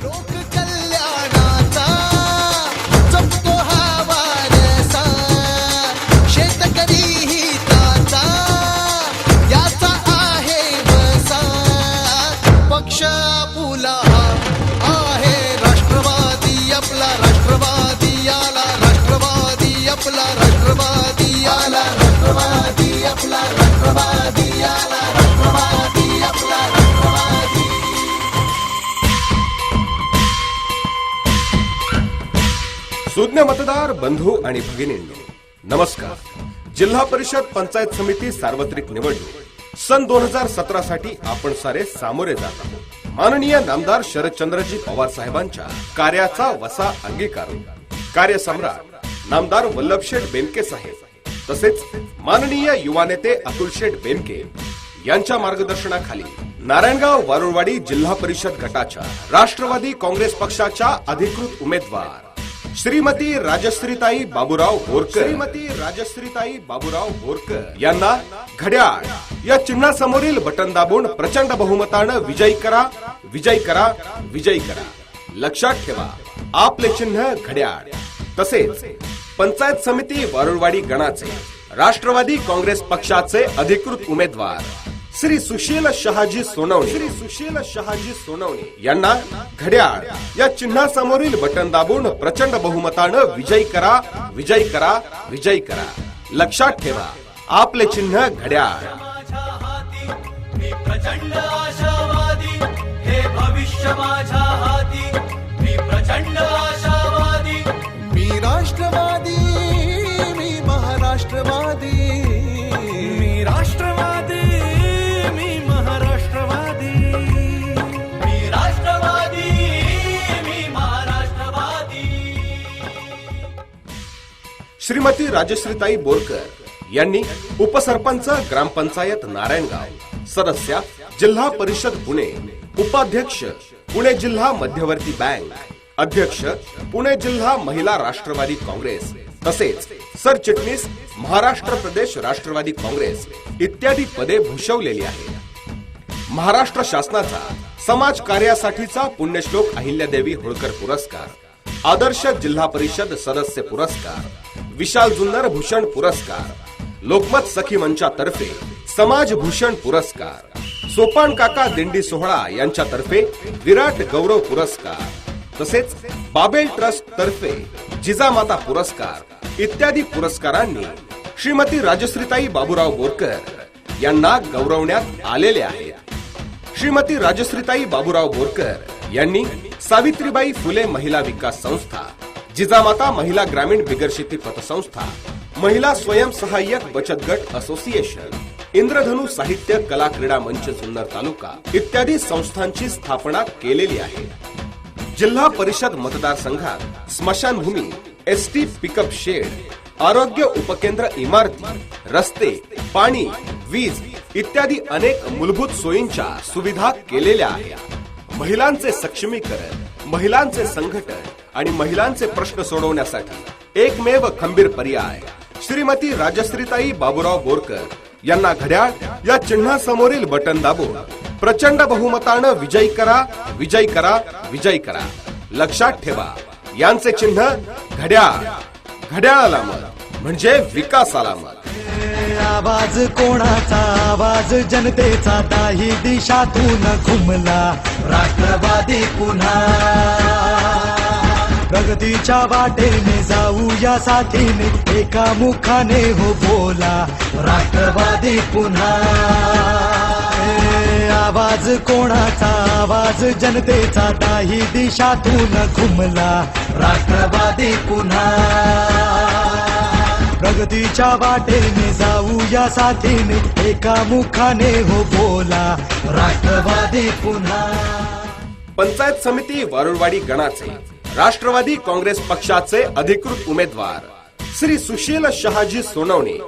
लोक कल्याणाचा जपतो हा वारसा, शेतकरी हिताचा याचा आहे वसा, पक्ष आपुला आहे राष्ट्रवादी आपला, राष्ट्रवादी आला, राष्ट्रवादी आपला, राष्ट्रवादी आला, राष्ट्रवादी आपला, राष्ट्रवादी आला, राष्ट्रवादी आपला, राष्ट्रवादी. सुज्ञ मतदार बंधू आणि भगिनींनो, नमस्कार. जिल्हा परिषद पंचायत समिती सार्वत्रिक निवडणूक सन 2017 साठी आपण सारे सामोरे जात आहोत. माननीय नामदार शरदचंद्रजी पवार साहेबांच्या कार्याचा वसा अंगीकारून कार्यसम्राट नामदार वल्लभशेठ बेनके साहेब तसेच माननीय युवा नेते अतुलशेठ बेनके यांच्या मार्गदर्शनाखाली नारायणगाव वारुळवाडी जिल्हा परिषद गटाच्या राष्ट्रवादी काँग्रेस पक्षाच्या अधिकृत उमेदवार श्रीमती राजश्रीताई बाबूराव बोरकर यांना घड्याळ या चिन्हासमोरील बटन दाबून प्रचंड बहुमतानं विजयी करा, विजयी करा, विजयी करा. लक्षात ठेवा, आपले चिन्ह घड्याळ. तसेच पंचायत समिती वारुळवाडी गणाचे राष्ट्रवादी काँग्रेस पक्षाचे अधिकृत उमेदवार श्री सुशील शहाजी सोनवणे यांना घड्याळ या चिन्हासमोरील बटन दाबून प्रचंड बहुमतानं विजयी करा, विजयी करा, विजयी करा. लक्षात ठेवा, आपले चिन्ह घड्याळ. मी प्रचंड आशावादी, हे भविष्य माझ्या हाती. मी प्रचंड आशावादी, मी राष्ट्रवादी, मी महाराष्ट्रवादी, मी राष्ट्रवादी, मी महाराष्ट्रवादी. मी राष्ट्रवादी, मी महाराष्ट्रवादी. श्रीमती राजश्रीताई बोरकर यांनी उपसरपंच ग्रामपंचायत नारायणगाव, सदस्य जिल्हा परिषद पुणे, उपाध्यक्ष पुणे जिल्हा मध्यवर्ती बँक, अध्यक्ष पुणे जिल्हा महिला राष्ट्रवादी काँग्रेस तसेच सरचिटणीस महाराष्ट्र प्रदेश राष्ट्रवादी काँग्रेस इत्यादी पदे भूषवलेली आहेत. महाराष्ट्र शासनाचा समाज कार्यासाठीचा पुण्यश्लोक अहिल्यादेवी होळकर पुरस्कार, आदर्श जिल्हा परिषद सदस्य पुरस्कार, विशाल जुन्नर भूषण पुरस्कार, लोकमत सखी मंचातर्फे समाज भूषण पुरस्कार, सोपान काका दिंडी सोहळा यांच्यातर्फे विराट गौरव पुरस्कार तसेच बाबेल ट्रस्ट तर्फे जिजामाता पुरस्कार इत्यादी पुरस्कारांनी श्रीमती राजश्रीताई बाबूराव बोरकर यांना गौरवण्यात आलेले आहेत. श्रीमती राजश्रीताई बाबूराव बोरकर यांनी सावित्रीबाई फुले महिला विकास संस्था, जिजामाता महिला ग्रामीण बिगरशेती पतसंस्था, महिला स्वयंसहाय्यक बचत गट असोसिएशन, इंद्रधनु साहित्य कला क्रीडा मंच जुन्नर तालुका इत्यादी संस्थांची स्थापना केलेली आहे. जिल्हा परिषद मतदारसंघात स्मशानभूमी, एसटी पिकअप शेड, आरोग्य उपकेंद्र इमारती, रस्ते, पाणी, वीज इत्यादी अनेक मूलभूत सोयींच्या सुविधा केलेल्या आहेत. महिलांचे सक्षमीकरण, महिलांचे संघटन आणि महिलांचे प्रश्न सोडवण्यासाठी एकमेव खंबीर पर्याय श्रीमती राजश्रीताई बाबूराव बोरकर यांना घड्याळ या चिन्हासमोरील बटन दाबून प्रचंड बहुमतानं विजयी करा, विजयी करा, विजयी करा. लक्षात ठेवा, यांचे चिन्ह घड्याळ. घड्याळाला मत म्हणजे विकासाला मत. आवाज कोणाचा, आवाज जनतेचा, दाही दिशातून घुमला राष्ट्रवादी पुन्हा. प्रगतीच्या वाटेने जाऊ या साथीने, एका मुखाने हो बोला राष्ट्रवादी पुन्हा. आवाज कोणाचा, आवाज जनतेचा, दाही दिशातून घुमला राष्ट्रवादी पुन्हा. प्रगतीच्या वाटेने जाऊ या साथीने, एका मुखाने हो बोला राष्ट्रवादी पुन्हा. पंचायत समिती वारुळवाडी गणाचे राष्ट्रवादी काँग्रेस पक्षाचे अधिकृत उमेदवार श्री सुशील शहाजी सोनवणे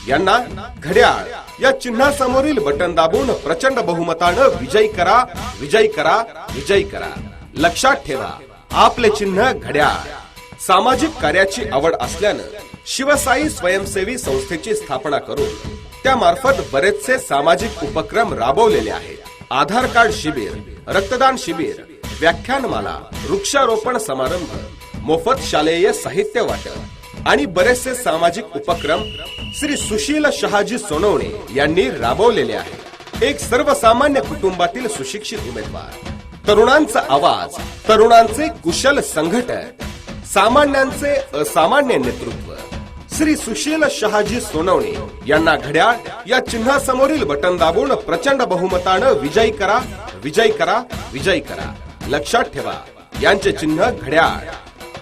यांना घड्याळ या चिन्हासमोरील बटन दाबून प्रचंड बहुमतानं विजयी करा, विजयी करा, विजयी करा. लक्षात ठेवा, आपले चिन्ह घड्याळ. सामाजिक कार्याची आवड असल्यानं शिवसाई स्वयंसेवी संस्थेची स्थापना करून त्यामार्फत बरेचसे सामाजिक उपक्रम राबवलेले आहेत. आधार कार्ड शिबिर, रक्तदान शिबिर, व्याख्यानमाला, वृक्षारोपण समारंभ, मोफत शालेय साहित्य वाटप आणि बरेचसे सामाजिक उपक्रम श्री सुशील शहाजी सोनवणे यांनी राबवलेले आहेत. एक सर्वसामान्य कुटुंबातील सुशिक्षित उमेदवार, तरुणांचा आवाज, तरुणांचे कुशल संघटक, सामान्यांचे असामान्य नेतृत्व. श्री सुशील शहाजी सोनवणे यांना घड्याळ या चिन्हासमोरील बटन दाबून प्रचंड बहुमतानं विजयी करा, विजयी करा, विजयी करा. लक्षात ठेवा, यांचे चिन्ह घड्याळ.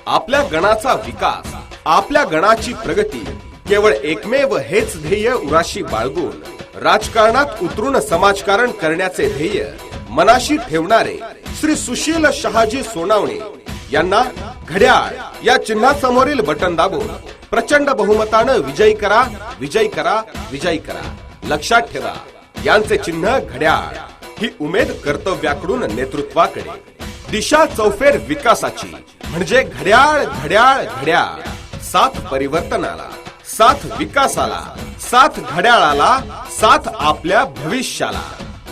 आपल्या गणाचा विकास, आपल्या गणाची प्रगती केवळ एकमेव हेच ध्येय उराशी बाळगून राजकारणात उतरून समाजकारण करण्याचे ध्येय मनाशी ठेवणारे श्री सुशील शहाजी सोनवणे यांना घड्याळ या चिन्हासमोरील बटन दाबून प्रचंड बहुमतानं विजयी करा, विजयी करा, विजयी करा. लक्षात ठेवा, यांचे चिन्ह घड्याळ. ही उमेद कर्तव्याकडून नेतृत्वाकडे, दिशा चौफेर विकासाची म्हणजे घड्याळ, घड्याळ, घड्याळ. साथ परिवर्तनाला, साथ विकासाला, साथ घड्याळाला, साथ आपल्या भविष्याला.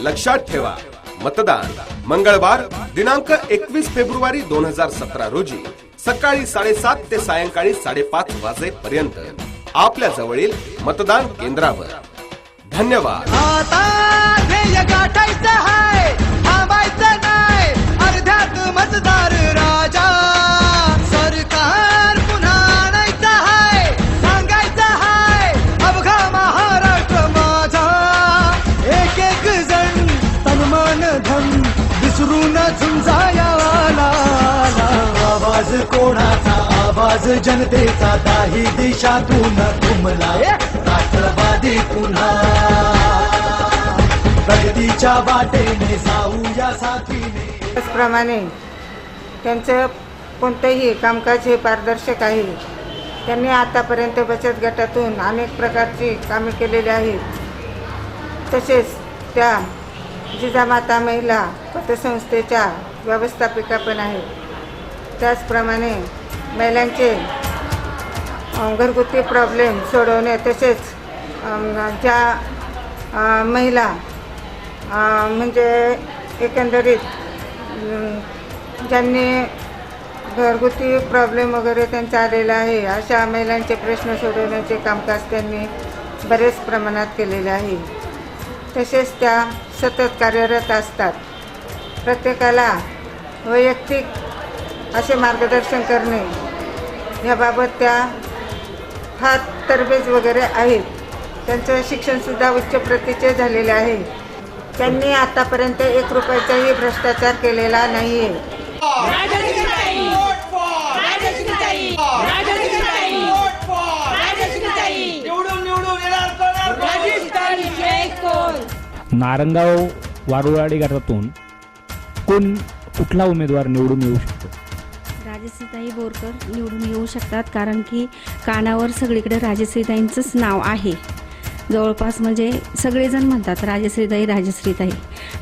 लक्षात ठेवा, मतदान मंगळवार दिनांक 21 फेब्रुवारी 2017 रोजी सकाळी 7:30 ते सायंकाळी 5:30 वाजेपर्यंत आपल्या जवळील मतदान केंद्रावर. धन्यवाद. आता ध्येय गाठायचं आहे, थांबायचं नाही, अर्ध्यात मतदार राजा. सरकार पुन्हा आणायचं आहे, सांगायचं आहे अवघा महाराष्ट्र माझा. एक एक जण तनमन धन विसरून झुंजायाला. आवाज कोणाचा, आवाज जनतेचा, काही देशातून तुमला राष्ट्रवादी पुन्हा. प्रगतीच्या वाटेने जाऊया साथीने. त्याचप्रमाणे त्यांचं कोणतंही कामकाज हे पारदर्शक आहे. त्यांनी आतापर्यंत बचत गटातून अनेक प्रकारची कामे केलेली आहेत. तसेच त्या जिजामाता महिला पतसंस्थेच्या व्यवस्थापिका पण आहेत. त्याचप्रमाणे महिलांचे घरगुती प्रॉब्लेम सोडवणे, तसेच ज्या महिला म्हणजे एकंदरीत ज्यांनी घरगुती प्रॉब्लेम वगैरे त्यांचा आलेला आहे, अशा महिलांचे प्रश्न सोडवण्याचे कामकाज त्यांनी बरेच प्रमाणात केलेले आहे. तसेच त्या सतत कार्यरत असतात. प्रत्येकाला वैयक्तिक असे मार्गदर्शन करणे याबाबत त्या फार तरबेज वगैरे आहेत. त्यांचं शिक्षणसुद्धा उच्च प्रतीचे झालेले आहे. त्यांनी आतापर्यंत 1 रुपयाचाही भ्रष्टाचार केलेला नाही आहे. नारंगाव वारुळवाडी गटातून कुठला उमेदवार निवडून येऊ शकतो? राजश्रीताई बोरकर निवडून येऊ शकतात, कारण की कानावर सगळीकडे राजश्रीताईंचंच नाव आहे. जवळपास म्हणजे सगळेजण म्हणतात राजश्रीताई, राजश्रीताई.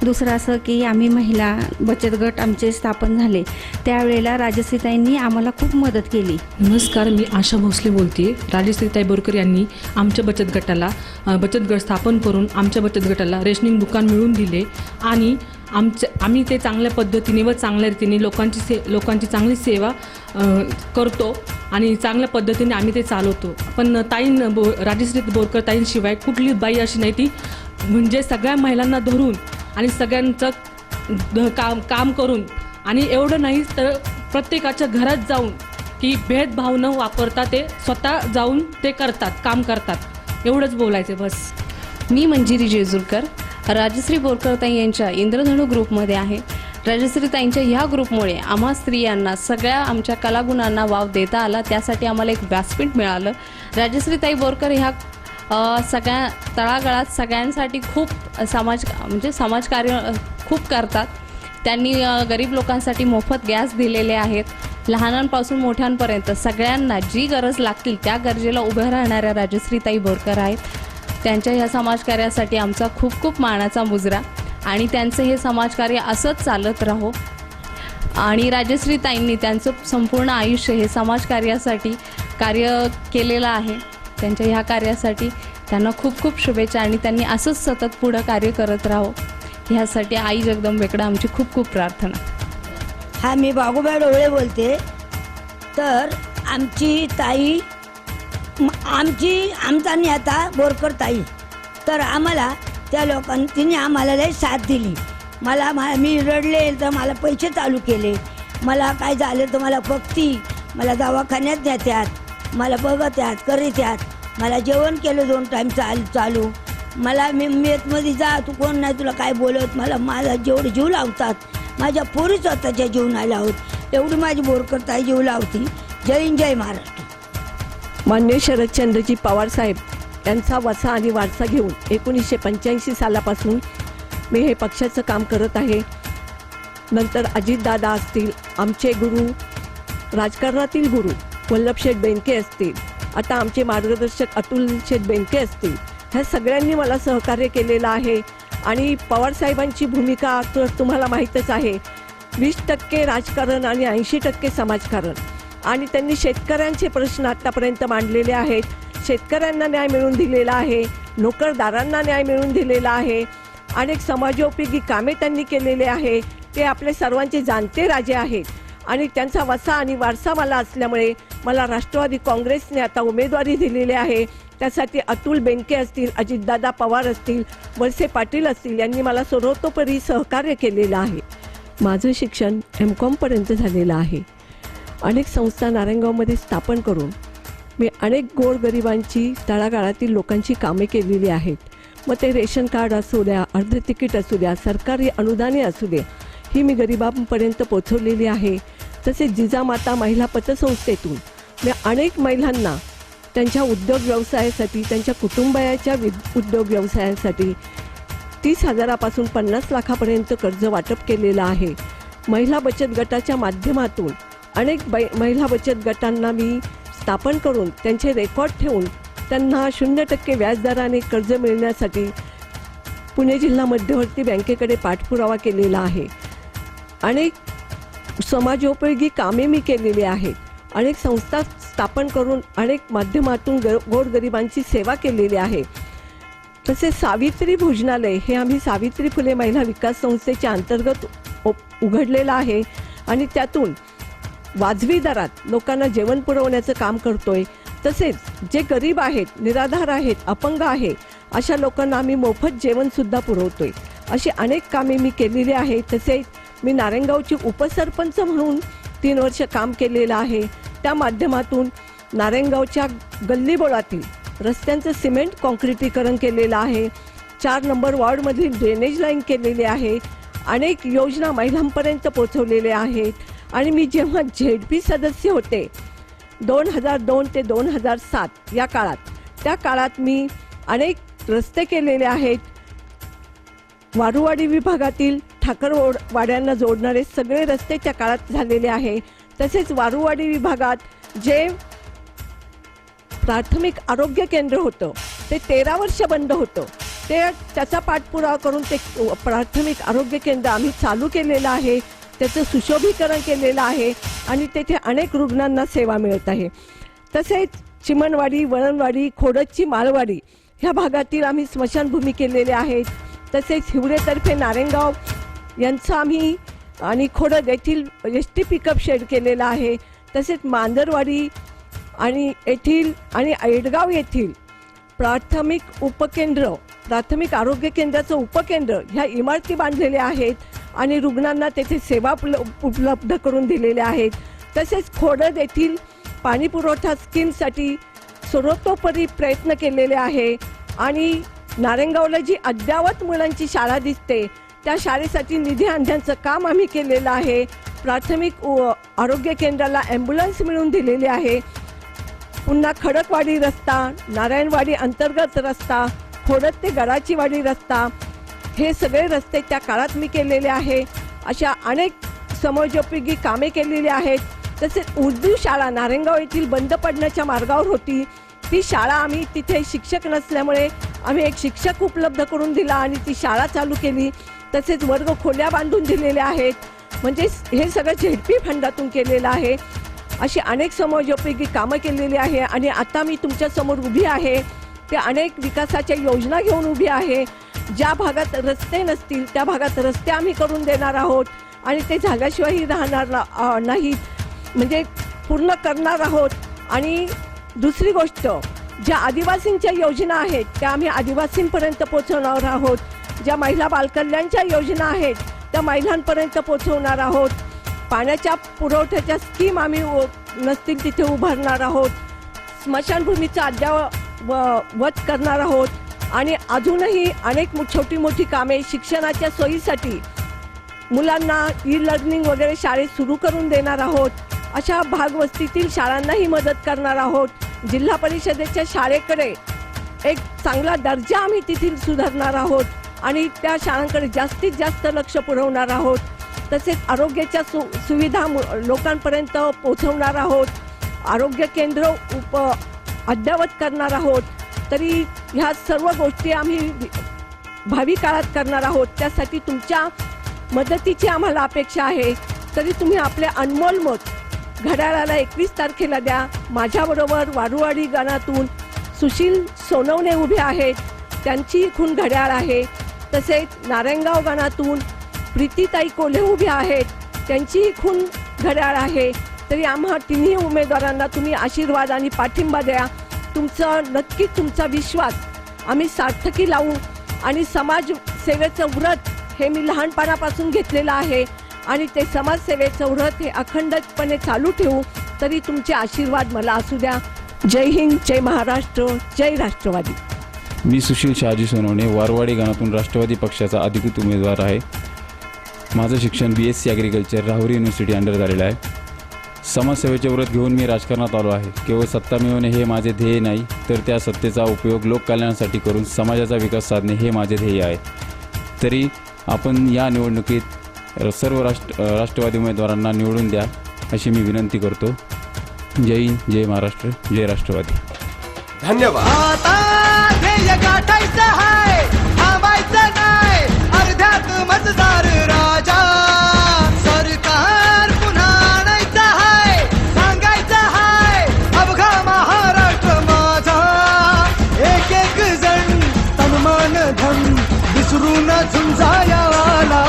दुसरं असं की आम्ही महिला बचत गट आमचे स्थापन झाले, त्यावेळेला राजश्रीताईंनी आम्हाला खूप मदत केली. नमस्कार, मी आशा भोसले बोलते. राजश्रीताई बोरकर यांनी आमच्या बचत गटाला बचत गट स्थापन करून आमच्या बचत गटाला रेशनिंग दुकान मिळवून दिले आणि आम्ही ते चांगल्या पद्धतीने व चांगल्या रीतीने लोकांची चांगली सेवा करतो आणि चांगल्या पद्धतीने आम्ही ते चालवतो. पण राजश्री बोरकर ताईंशिवाय कुठली बाई अशी नाही ती म्हणजे सगळ्या महिलांना धरून आणि सगळ्यांचं काम करून, आणि एवढं नाहीच तर प्रत्येकाच्या घरात जाऊन की भेदभाव न वापरता ते स्वतः जाऊन ते करतात, काम करतात. एवढंच बोलायचं बस. मी मंजिरी जेजुरकर राजश्री बोरकरताई यांच्या इंद्रधनु ग्रुपमध्ये आहे. राजश्रीताईंच्या ह्या ग्रुपमुळे आम्हा स्त्रियांना सगळ्या आमच्या कलागुणांना वाव देता आला. त्यासाठी आम्हाला एक व्यासपीठ मिळालं. राजश्रीताई बोरकर ह्या सगळ्या तळागाळात सगळ्यांसाठी खूप समाजकार्य खूप करतात. त्यांनी गरीब लोकांसाठी मोफत गॅस दिलेले आहेत. लहानांपासून मोठ्यांपर्यंत सगळ्यांना जी गरज लागतील त्या गरजेला उभ्या राहणाऱ्या राजश्रीताई बोरकर आहेत. त्यांच्या ह्या समाजकार्यासाठी आमचा खूप खूप मानाचा मुजरा, आणि त्यांचं हे समाजकार्य असंच चालत राहो. आणि राजश्रीताईंनी त्यांचं संपूर्ण आयुष्य हे समाजकार्यासाठी कार्य केलेलं आहे. त्यांच्या ह्या कार्यासाठी त्यांना खूप खूप शुभेच्छा, आणि त्यांनी असंच सतत पुढं कार्य करत राहो ह्यासाठी आई जगदंबेकडे आमची खूप खूप प्रार्थना. हा मी बागोबा डोळे बोलते. तर आमची ताई आमचा नेता बोरकर ताई, तर आम्हाला त्या लोकांनी तिने आम्हाला लई साथ दिली. मी रडले तर मला पैसे चालू केले. मला काय झालं तर मला बघती, मला दवाखान्यात नेत्यात, मला बघत्यात करीत्यात, मला जेवण केलं 2 टाईम चालू. मला मेतमध्ये जा, तू कोण नाही तुला काय बोलत, मला माझा जेवढे जीव लावतात. माझ्या पोरी स्वतःच्या जीवनाला आहोत, एवढी माझी बोरकर ताई जीव लावती. जय हिंद, जय महाराष्ट्र. मान्य शरदचंद्रजी पवार साहेब यांचा वसा आणि वारसा घेऊन 1985 सालापासून मी हे पक्षाचं काम करत आहे. नंतर अजितदादा असतील, आमचे गुरु, राजकारणातील गुरु वल्लभशेठ बेनके असतील, आता आमचे मार्गदर्शक अतुल शेठ बेनके असतील, ह्या सगळ्यांनी मला सहकार्य केलेलं आहे. आणि पवारसाहेबांची भूमिका तर तुम्हाला माहीतच आहे. 20% राजकारण आणि 80% समाजकारण. आणि त्यांनी शेतकऱ्यांचे प्रश्न आत्तापर्यंत मांडलेले आहेत. शेतकऱ्यांना न्याय मिळवून दिलेला आहे, नोकरदारांना न्याय मिळवून दिलेला आहे. अनेक समाजोपयोगी कामे त्यांनी केलेले आहे. ते आपले सर्वांचे जाणते राजे आहेत. आणि त्यांचा वसा आणि वारसा मला असल्यामुळे मला राष्ट्रवादी काँग्रेसने आता उमेदवारी दिलेली आहे. त्यासाठी अतुल बेनके असतील, अजितदादा पवार असतील, वळसे पाटील असतील, यांनी मला सर्वतोपरी सहकार्य केलेलं आहे. माझं शिक्षण MCOMपर्यंत झालेलं आहे. अनेक संस्था नारायणगावमध्ये स्थापन करून मी अनेक गोरगरिबांची, तळागाळातील लोकांची कामे केलेली आहेत. मग ते रेशन कार्ड असू द्या, अर्ध तिकीट असू द्या, सरकारी अनुदाने असू द्या, ही मी गरिबांपर्यंत पोचवलेली आहे. तसेच जिजामाता महिला पतसंस्थेतून मी अनेक महिलांना त्यांच्या उद्योग व्यवसायासाठी, त्यांच्या कुटुंबाच्या उद्योग व्यवसायासाठी 30,000पासून 50 लाखापर्यंत कर्ज वाटप केलेलं आहे. महिला बचत गटाच्या माध्यमातून अनेक महिला बचत गटांना मी स्थापन करून त्यांचे रेकॉर्ड ठेवून त्यांना 0% व्याजदराने कर्ज मिळण्यासाठी पुणे जिल्हा मध्यवर्ती बँकेकडे पाठपुरावा केलेला आहे. अनेक समाजोपयोगी कामे मी केलेली आहेत. अनेक संस्था स्थापन करून अनेक माध्यमातून गोरगरिबांची सेवा केलेली आहे. तसेच सावित्री भोजनालय हे आम्ही सावित्री फुले महिला विकास संस्थेच्या अंतर्गत उघडलेलं आहे. आणि त्यातून वाजवी दरात लोकांना जेवण पुरवण्याचं काम करतोय. तसेच जे गरीब आहेत, निराधार आहेत, अपंग आहे, अशा लोकांना आम्ही मोफत जेवणसुद्धा पुरवतोय. अशी अनेक कामे मी केलेली आहे. तसेच मी नारायणगावची उपसरपंच म्हणून 3 वर्ष काम केलेलं आहे. त्या माध्यमातून नारायणगावच्या गल्लीबोळातील रस्त्यांचं सिमेंट काँक्रिटीकरण केलेलं आहे. 4 नंबर वॉर्डमधील ड्रेनेज लाईन केलेली आहे. अनेक योजना महिलांपर्यंत पोहोचवलेल्या आहेत. आणि मी जेव्हा ZP सदस्य होते 2002 ते 2007 या काळात, त्या काळात मी अनेक रस्ते केलेले आहेत. वारुवाडी विभागातील ठाकरवाड्यांना जोडणारे सगळे रस्ते त्या काळात झालेले आहे. तसेच वारुवाडी विभागात जे प्राथमिक आरोग्य केंद्र होतं ते 13 वर्ष बंद होतं. त्याचा पाठपुरावा करून ते प्राथमिक आरोग्य केंद्र आम्ही चालू केलेलं आहे. त्याचं सुशोभीकरण केलेलं आहे आणि तेथे अनेक रुग्णांना सेवा मिळत आहे. तसेच चिमणवाडी, वळणवाडी, खोडदची माळवाडी ह्या भागातील आम्ही स्मशानभूमी केलेल्या आहेत. तसेच हिवरेतर्फे नारायणगाव यांचं आम्ही आणि खोडद येथील ST पिकअप शेड केलेला आहे. तसेच मांजरवाडी आणि येथील आणि एडगाव येथील प्राथमिक उपकेंद्र, प्राथमिक आरोग्य केंद्राचं उपकेंद्र ह्या इमारती बांधलेल्या आहेत आणि रुग्णांना तेथे सेवा उपलब्ध करून दिलेल्या आहेत. तसेच खोडद येथील पाणी पुरवठा स्कीमसाठी सर्वतोपरी प्रयत्न केलेले आहे. आणि नारायणगावला जी अद्ययावत मुलांची शाळा दिसते त्या शाळेसाठी निधी आणण्याचं काम आम्ही केलेलं आहे. प्राथमिक आरोग्य केंद्राला ॲम्ब्युलन्स मिळवून दिलेली आहे. पुन्हा खडकवाडी रस्ता, नारायणवाडी अंतर्गत रस्ता, खोडद ते गडाचीवाडी रस्ता, हे सगळे रस्ते त्या काळात मी केलेले आहे. अशा अनेक समाजोपयोगी कामे केलेली आहेत. तसेच उर्दू शाळा नारायणगाव येथील बंद पडण्याच्या मार्गावर होती. ती शाळा आम्ही तिथे शिक्षक नसल्यामुळे आम्ही एक शिक्षक उपलब्ध करून दिला आणि ती शाळा चालू केली. तसेच वर्ग खोल्या बांधून दिलेल्या आहेत. म्हणजे हे सगळं ZP फंडातून केलेलं आहे. अशी अनेक समाजोपयोगी कामं केलेली आहे. आणि आता मी तुमच्यासमोर उभी आहे ते अनेक विकासाच्या योजना घेऊन उभी आहे. ज्या भागात रस्ते नसतील त्या भागात रस्ते आम्ही करून देणार आहोत. आणि ते झाल्याशिवायही राहणार नाहीत, म्हणजे पूर्ण करणार आहोत. आणि दुसरी गोष्ट, ज्या आदिवासींच्या योजना आहेत त्या आम्ही आदिवासींपर्यंत पोहोचवणार आहोत. ज्या महिला बालकल्याणच्या योजना आहेत त्या महिलांपर्यंत पोहोचवणार आहोत. पाण्याच्या पुरवठ्याच्या स्कीम आम्ही नसतील तिथे उभारणार आहोत. स्मशानभूमीचं अद्ययावत करणार आहोत. आणि अजूनही अनेक छोटी मोठी कामे शिक्षणाच्या सोयीसाठी मुलांना ई लर्निंग वगैरे शाळेत सुरू करून देणार आहोत. अशा भागवस्तीतील शाळांनाही मदत करणार आहोत. जिल्हा परिषदेच्या शाळेकडे एक चांगला दर्जा आम्ही तेथील सुधारणार आहोत आणि त्या शाळांकडे जास्तीत जास्त लक्ष पुरवणार आहोत. तसेच आरोग्याच्या सुविधा लोकांपर्यंत पोहोचवणार आहोत. आरोग्य केंद्र अद्ययावत करणार आहोत. तरी ह्या सर्व गोष्टी आम्ही भावी काळात करणार आहोत. त्यासाठी तुमच्या मदतीची आम्हाला अपेक्षा आहे. तरी तुम्ही आपले अनमोल मत घड्याळाला 21 तारखेला द्या. माझ्याबरोबर वारुवाडी गावातून सुशील सोनवणे उभे आहेत, त्यांची खून घड्याळ आहे. तसेच नारायणगाव गावातून प्रीतीताई कोल्हे उभे आहेत, त्यांची खून घड्याळ आहे. तरी आम्हा तिन्ही उमेदवारांना तुम्ही आशीर्वाद आणि पाठिंबा द्या. नक्कीच तुमचा विश्वास आम्ही सार्थकी लावू. आणि समाजसेवेचं व्रत हे मी लहानपणापासून घेतलेलं आहे आणि ते समाजसेवेचं व्रत हे अखंडपणे चालू ठेवू. तरी तुमचे आशीर्वाद मला असू द्या. जय हिंद, जय महाराष्ट्र, जय राष्ट्रवादी. मी सुशील शहाजी सोनवणे, वारवाडी गावातून राष्ट्रवादी पक्षाचा अधिकृत उमेदवार आहे. माझं शिक्षण BSc agriculture Rahuri university under झालेलं आहे. समाजसेवेचे व्रत घेऊन मी राजकारणात आलो आहे. केवळ सत्ता मिळवणे हे माझे ध्येय नाही, तर त्या सत्तेचा उपयोग लोककल्याणासाठी करून समाजाचा विकास साधणे हे माझे ध्येय आहे. तरी आपण या निवडणुकीत सर्व राष्ट्रवादी उमेदवारांना निवडून द्या अशी मी विनंती करतो. जय हिंद, जय महाराष्ट्र, जय राष्ट्रवादी. धन्यवाद. आता ध्येय गाठायचं हाय, थांबायचं नाही, अर्ध्यात मतदार राजा. सरकार पुन्हा आणायचं हाय, सांगायचं हाय, अवघा महाराष्ट्र माझा. एक एक जण तनमान धन विसरून झुंजायाला.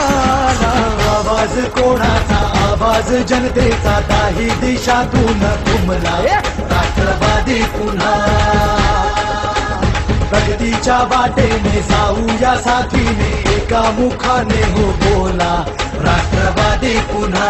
आवाज कोणाचा, आवाज जनतेचा, दाही दिशातून उमला राष्ट्रवादी पुन्हा. प्रगतीच्या वाटेने जाऊया साथीने, एका मुखाने हो बोला राष्ट्रवादी पुन्हा.